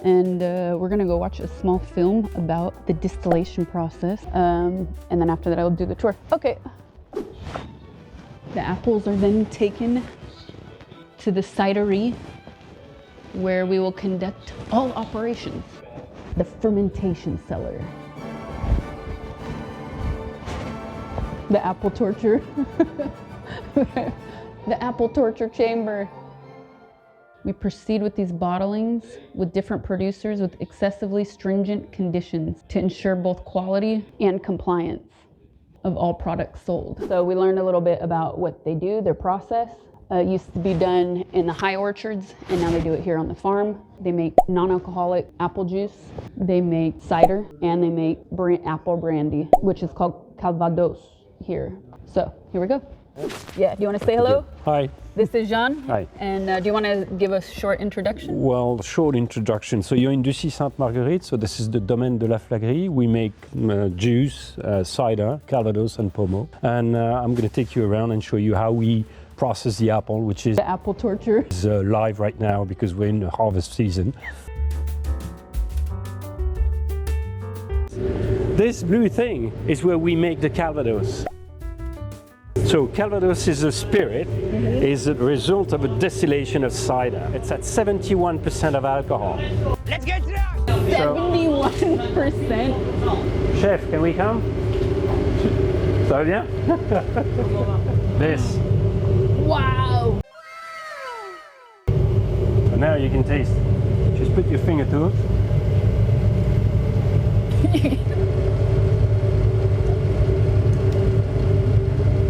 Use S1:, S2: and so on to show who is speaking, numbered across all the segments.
S1: and we're gonna go watch a small film about the distillation process. And then after that, I'll do the tour. Okay. The apples are then taken to the cidery, where we will conduct all operations. The fermentation cellar. The apple torture. The apple torture chamber. We proceed with these bottlings with different producers with excessively stringent conditions to ensure both quality and compliance of all products sold. So we learned a little bit about what they do, their process. It used to be done in the high orchards, and now they do it here on the farm. They make non-alcoholic apple juice, they make cider, and they make apple brandy, which is called Calvados here. So here we go. Yeah, do you want to say hello?
S2: Hi.
S1: This is Jean.
S2: Hi.
S1: And do you want to give a short introduction?
S2: Well, short introduction. So you're in Ducy Sainte Marguerite. So this is the Domaine de la Flaguerie. We make juice, cider, Calvados, and Pomo. And I'm going to take you around and show you how we process the apple, which is
S1: the apple torture.
S2: Is live right now because we're in the harvest season. This blue thing is where we make the Calvados. So Calvados is a spirit, is a result of a distillation of cider. It's at 71% of alcohol.
S3: Let's get it out!
S1: 71%.
S2: Chef, can we come? Ça va bien? This.
S1: Wow!
S2: So now you can taste. Just put your finger to it.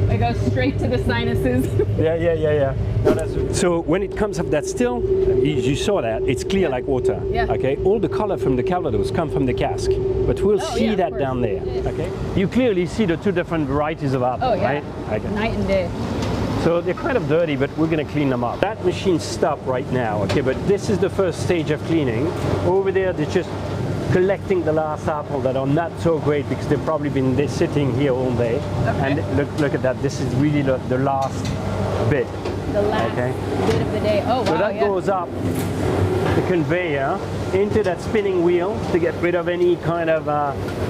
S1: It goes straight to the sinuses.
S2: Yeah. No, so when it comes up that still, you saw that, it's clear like water.
S1: Yeah.
S2: Okay, all the color from the Calvados come from the cask, but we'll see that down there. Okay, you clearly see the two different varieties of apple, right? Okay.
S1: Night and day.
S2: So they're kind of dirty, but we're going to clean them up. That machine stopped right now, okay, but this is the first stage of cleaning. Over there, they're just collecting the last apple that are not so great because they've probably been sitting here all day. Okay. And look at that, this is really the last bit.
S1: The last bit of the day. Oh, wow.
S2: So that goes up the conveyor into that spinning wheel to get rid of any kind of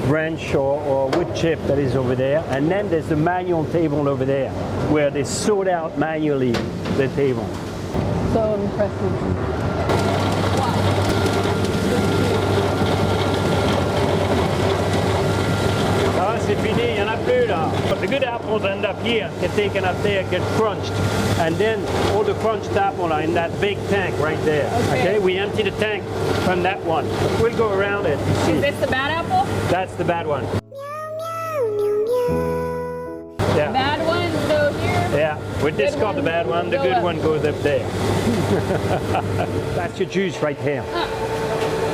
S2: branch or wood chip that is over there. And then there's the manual table over there where they sort out manually the table.
S1: So impressive.
S2: C'est fini, il n'y en a plus là. But the good apples end up here, get taken up there, get crunched. And then all the crunched apples are in that big tank right there. Okay? We empty the tank from that one. We'll go around it.
S1: Is this the bad apple?
S2: That's the bad one.
S1: Yeah. Bad one go here?
S2: Yeah, we discard the bad one, the good one goes up there. That's your juice right here.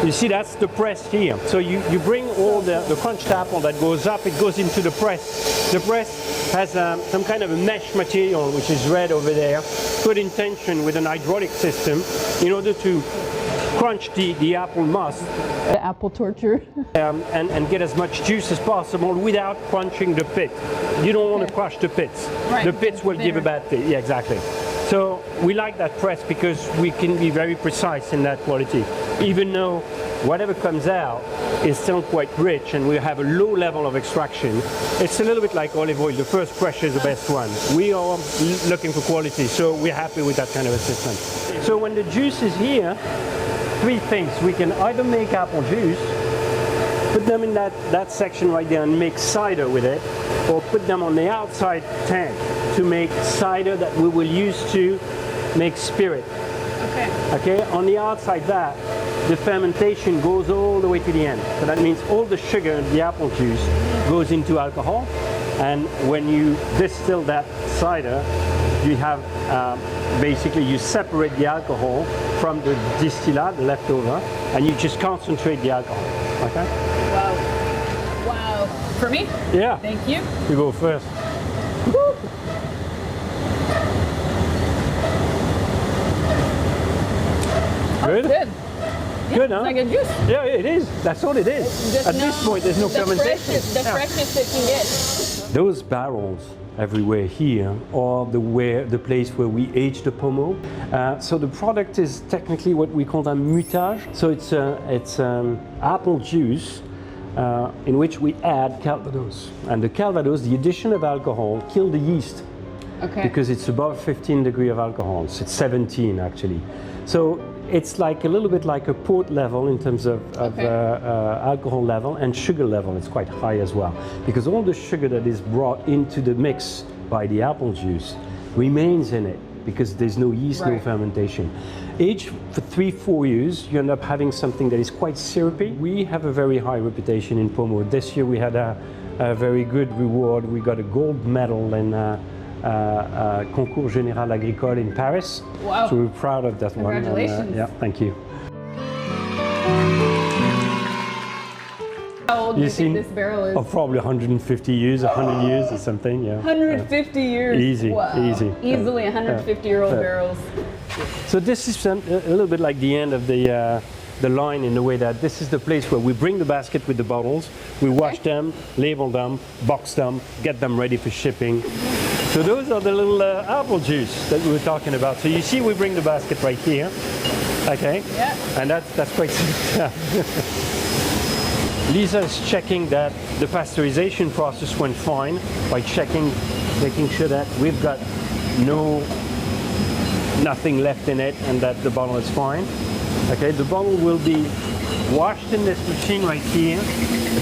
S2: You see, that's the press here. So you bring all the crunched apple that goes up, it goes into the press. The press has some kind of a mesh material, which is red over there, put in tension with an hydraulic system in order to crunch the apple must.
S1: The apple torture.
S2: And get as much juice as possible without crunching the pit. You don't want to crush the pits.
S1: Right.
S2: The pits will give a bad taste. Yeah, exactly. So we like that press because we can be very precise in that quality. Even though whatever comes out is still quite rich and we have a low level of extraction, it's a little bit like olive oil. The first pressure is the best one. We are looking for quality, so we're happy with that kind of a system. So when the juice is here, three things. We can either make apple juice, put them in that section right there and make cider with it, or put them on the outside tank to make cider that we will use to make spirit. Okay, on the outside that, the fermentation goes all the way to the end. So that means all the sugar in the apple juice goes into alcohol, and when you distill that cider, you have basically you separate the alcohol from the distillate, the leftover, and you just concentrate the alcohol. Okay?
S1: Wow. Wow. For me?
S2: Yeah.
S1: Thank you.
S2: You go first.
S1: Woo.
S2: Good?
S1: Good. Yeah,
S2: Good, huh?
S1: like a juice.
S2: Yeah, it is. That's all it is. At this point, there's no fermentation.
S1: The freshest it can get.
S2: Those barrels everywhere here, or the place where we age the Pomo. So the product is technically what we call a mutage. So it's apple juice in which we add Calvados. And the Calvados, the addition of alcohol, kills the yeast.
S1: Okay.
S2: Because it's above 15 degrees of alcohol. So it's 17 actually. So it's like a little bit like a port level in terms of alcohol level, and sugar level. It's quite high as well, because all the sugar that is brought into the mix by the apple juice remains in it, because there's no yeast, no fermentation. Aged for 3-4 years, you end up having something that is quite syrupy. We have a very high reputation in Pomo. This year we had a very good reward. We got a gold medal in Concours Général Agricole in Paris.
S1: Wow.
S2: So we're proud of that.
S1: Congratulations.
S2: One. Yeah, thank you.
S1: How old do you think this barrel is?
S2: Oh, probably 150 years, 100 years or something, yeah.
S1: 150 years.
S2: Easy,
S1: wow.
S2: easy.
S1: Easily 150-year-old barrels.
S2: So this is a little bit like the end of the line, in the way that this is the place where we bring the basket with the bottles, we wash them, label them, box them, get them ready for shipping. So those are the little apple juice that we were talking about. So you see we bring the basket right here, okay? Yeah. And that's quite simple. Lisa is checking that the pasteurization process went fine by checking, making sure that we've got nothing left in it and that the bottle is fine. Okay, the bottle will be washed in this machine right here,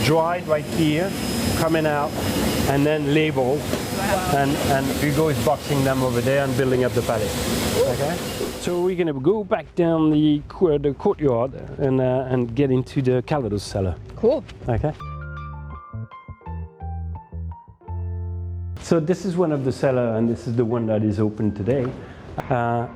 S2: dried right here, coming out, and then labeled. Wow. And Hugo is boxing them over there and building up the pallet. Okay, so we're gonna go back down the courtyard and get into the Calvados cellar.
S1: Cool.
S2: Okay. So this is one of the cellar, and this is the one that is open today.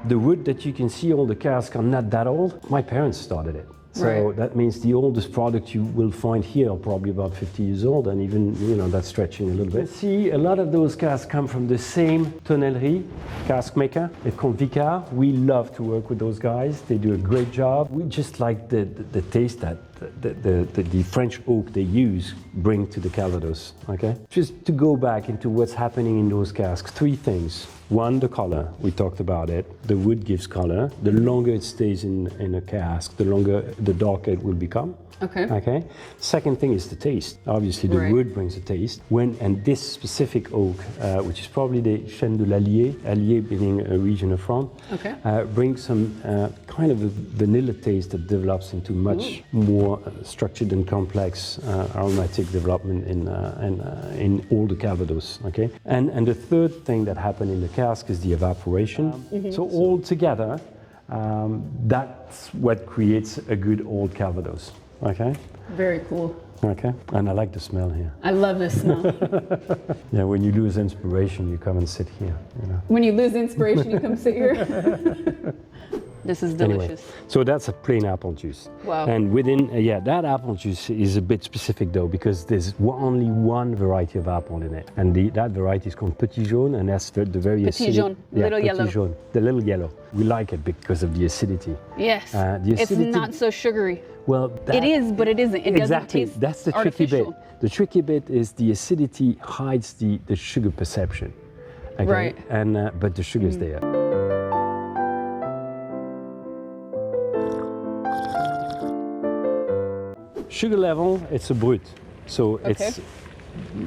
S2: The wood that you can see, all the casks are not that old. My parents started it. So that means the oldest product you will find here are probably about 50 years old, and even, you know, that's stretching a little bit. See, a lot of those casks come from the same tonnellerie, cask maker. It's called Vicard. We love to work with those guys. They do a great job. We just like the taste that the French oak they use bring to the Calvados, okay? Just to go back into what's happening in those casks, 3 things. One, the color, we talked about it. The wood gives color. The longer it stays in a cask, the darker it will become.
S1: Okay.
S2: Okay. Second thing is the taste. Obviously, the wood brings a taste. And this specific oak, which is probably the Chêne de l'Allier, Allier being a region of France, brings some kind of a vanilla taste that develops into much more structured and complex aromatic development in all the Calvados. Okay. And the third thing that happened in the cask is the evaporation. So all together, that's what creates a good old Calvados. Okay.
S1: Very cool.
S2: Okay. And I like the smell here.
S1: I love this smell.
S2: Yeah, when you lose inspiration, you come and sit here. You know.
S1: When you lose inspiration, you come sit here. This is delicious.
S2: Anyway, so that's a plain apple juice.
S1: Wow.
S2: And within, that apple juice is a bit specific though, because there's only one variety of apple in it. And that variety is called Petit Jaune, and that's the very
S1: Petit Jaune, little yellow.
S2: Jaune, the little yellow. We like it because of the acidity.
S1: Yes.
S2: The acidity,
S1: it's not so sugary.
S2: Well,
S1: it is, but it isn't. It doesn't taste
S2: That's the
S1: artificial.
S2: tricky bit. The tricky bit is the acidity hides the sugar perception. Okay?
S1: Right.
S2: And but the sugar is there. Sugar level, it's a brut, so it's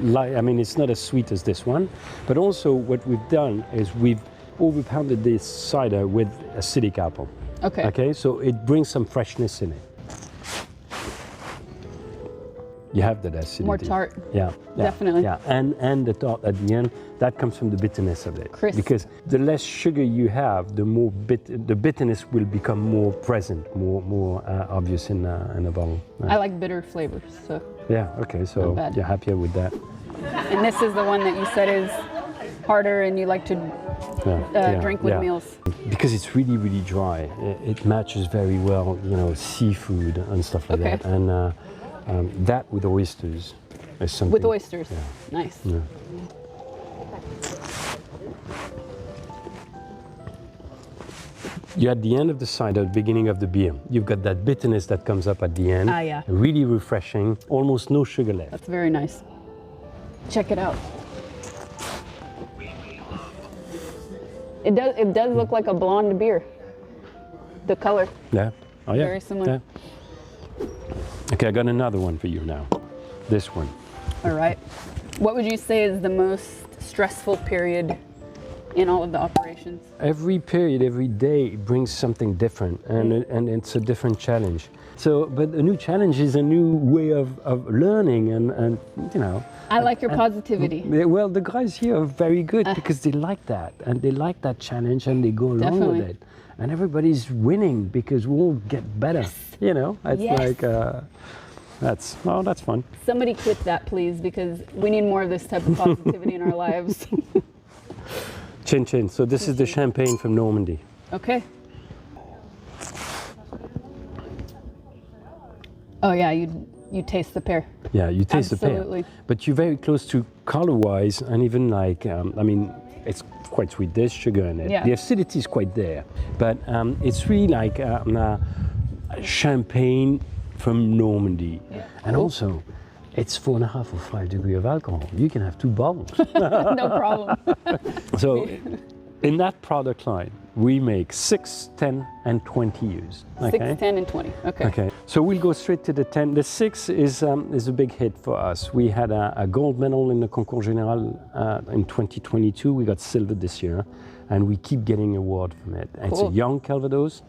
S2: like, I mean, it's not as sweet as this one, but also what we've done is we've overpounded this cider with acidic apple. Okay. Okay, so it brings some freshness in it. You have that acidity.
S1: More tart.
S2: Yeah,
S1: definitely.
S2: Yeah, and the tart at the end, that comes from the bitterness of it.
S1: Crisp.
S2: Because the less sugar you have, the more the bitterness will become more present, more obvious in a bottle.
S1: I like bitter flavors, so.
S2: Yeah. Okay. So you're happier with that.
S1: And this is the one that you said is harder, and you like to drink with meals.
S2: Because it's really, really dry. It matches very well, you know, seafood and stuff like that. And that with oysters is something.
S1: With oysters, nice. Yeah.
S2: You're at the end of the cider, beginning of the beer. You've got that bitterness that comes up at the end.
S1: Ah, yeah.
S2: Really refreshing, almost no sugar left.
S1: That's very nice. Check it out. It does look like a blonde beer. The color.
S2: Yeah. Oh yeah.
S1: Very similar.
S2: Yeah. Okay, I got another one for you now. This one.
S1: All right. What would you say is the most stressful period in all of the operations?
S2: Every period, every day brings something different, and it's a different challenge. So, but a new challenge is a new way of learning, and you know.
S1: I like your positivity.
S2: Well, the guys here are very good because they like that, and they like that challenge, and they go along with it. And everybody's winning because we all get better. You know, it's like that's fun.
S1: Somebody clip that, please, because we need more of this type of positivity in our lives.
S2: Chin chin. So this is the champagne from Normandy.
S1: Okay. Oh yeah, you taste the pear.
S2: Yeah, you taste
S1: Absolutely.
S2: the pear. But you're very close to color-wise, and even like I mean, it's quite sweet. There's sugar in it.
S1: Yeah.
S2: The acidity is quite there, but it's really like champagne from Normandy, and also it's 4.5 or 5 degrees of alcohol. You can have 2 bottles.
S1: No problem.
S2: So in that product line, we make 6, 10, and 20 years. Okay?
S1: 6, 10, and 20. Okay.
S2: Okay. So we'll go straight to the 10. The 6 is a big hit for us. We had a gold medal in the Concours Général in 2022. We got silver this year, and we keep getting award from it. Cool. It's a young Calvados.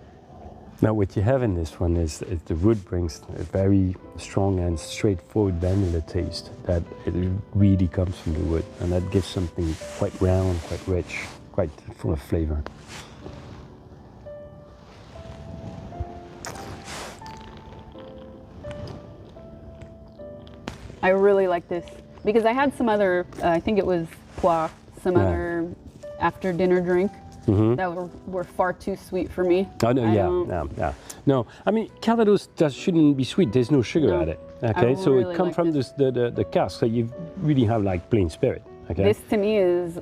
S2: Now what you have in this one is the wood brings a very strong and straightforward vanilla taste that it really comes from the wood, and that gives something quite round, quite rich, quite full of flavor.
S1: I really like this because I had some other, I think it was pois, some other after dinner drink that were far too sweet for me.
S2: Oh no, yeah. No, I mean Calvados shouldn't be sweet. There's no sugar at it. Okay, so
S1: really
S2: it comes from the cask, so you really have like plain spirit. Okay.
S1: This to me is,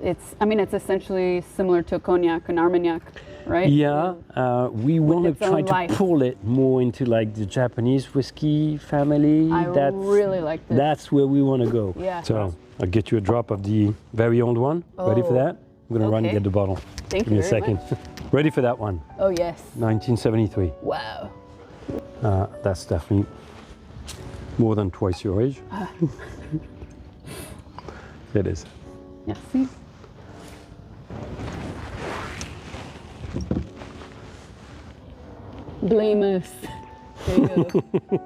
S1: it's essentially similar to a cognac, an Armagnac, right?
S2: Yeah, we want to try to pull it more into like the Japanese whiskey family.
S1: I really like this.
S2: That's where we want to go.
S1: Yeah.
S2: So I'll get you a drop of the very old one. Ready for that? I'm gonna run and get the bottle.
S1: Thank
S2: Give
S1: you
S2: me a second. Ready for that one?
S1: Oh yes.
S2: 1973.
S1: Wow.
S2: That's definitely more than twice your age. It is.
S1: Merci. Blame us. There you go.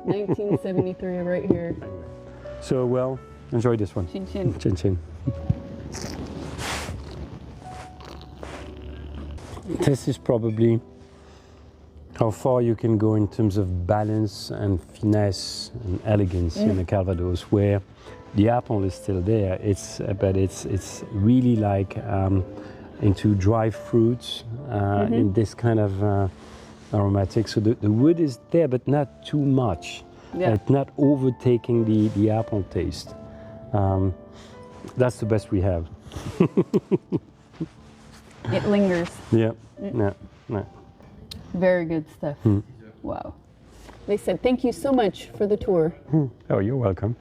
S1: 1973 right here.
S2: So, well, enjoy this one.
S1: Chin chin.
S2: Chin chin. This is probably how far you can go in terms of balance and finesse and elegance in the Calvados, where the apple is still there. But it's really like into dry fruits in this kind of aromatic. So the wood is there, but not too much. Yeah. It's not overtaking the apple taste. That's the best we have.
S1: It lingers.
S2: Yeah. Yeah.
S1: Very good stuff. Wow. They said thank you so much for the tour.
S2: Oh, you're welcome.